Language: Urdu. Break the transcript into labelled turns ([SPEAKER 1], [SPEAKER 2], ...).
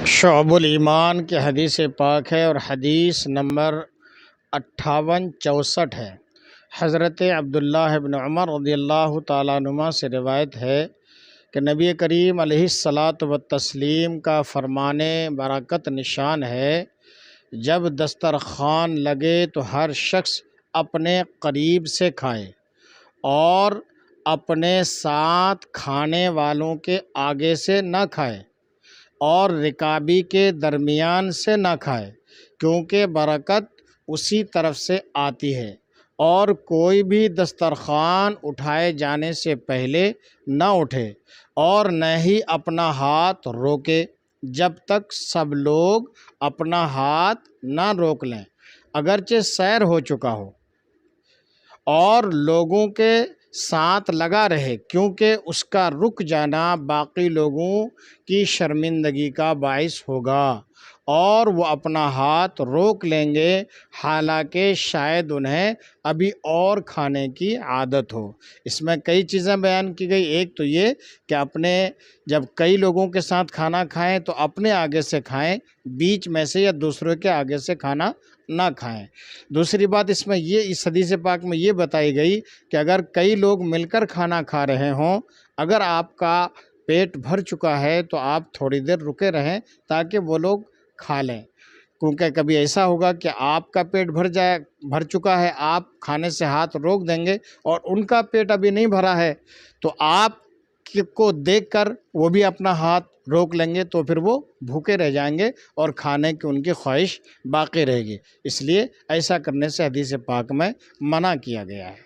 [SPEAKER 1] شعب الایمان کے حدیث پاک ہے اور حدیث نمبر 5864 ہے۔ حضرت عبداللہ ابن عمر رضی اللہ تعالیٰ عنہما سے روایت ہے کہ نبی کریم علیہ الصلاۃ والتسلیم کا فرمان برکت نشان ہے، جب دسترخوان لگے تو ہر شخص اپنے قریب سے کھائے اور اپنے ساتھ کھانے والوں کے آگے سے نہ کھائے اور رکابی کے درمیان سے نہ کھائے، کیونکہ برکت اسی طرف سے آتی ہے، اور کوئی بھی دسترخوان اٹھائے جانے سے پہلے نہ اٹھے اور نہ ہی اپنا ہاتھ روکے جب تک سب لوگ اپنا ہاتھ نہ روک لیں، اگرچہ سیر ہو چکا ہو، اور لوگوں کے ساتھ لگا رہے، کیونکہ اس کا رک جانا باقی لوگوں کی شرمندگی کا باعث ہوگا اور وہ اپنا ہاتھ روک لیں گے، حالانکہ شاید انہیں ابھی اور کھانے کی عادت ہو۔ اس میں کئی چیزیں بیان کی گئی۔ ایک تو یہ کہ جب کئی لوگوں کے ساتھ کھانا کھائیں تو اپنے آگے سے کھائیں، بیچ میں سے یا دوسروں کے آگے سے کھانا نہ کھائیں۔ دوسری بات اس حدیث پاک میں یہ بتائی گئی کہ اگر کئی لوگ مل کر کھانا کھا رہے ہوں، اگر آپ کا پیٹ بھر چکا ہے تو آپ تھوڑی دیر رکے رہیں تاکہ وہ لوگ کھا لیں، کیونکہ کبھی ایسا ہوگا کہ آپ کا پیٹ بھر چکا ہے، آپ کھانے سے ہاتھ روک دیں گے اور ان کا پیٹ ابھی نہیں بھرا ہے، تو آپ کو دیکھ کر وہ بھی اپنا ہاتھ روک لیں گے، تو پھر وہ بھوکے رہ جائیں گے اور کھانے کی ان کی خواہش باقی رہے گی۔ اس لیے ایسا کرنے سے حدیث پاک میں منع کیا گیا ہے۔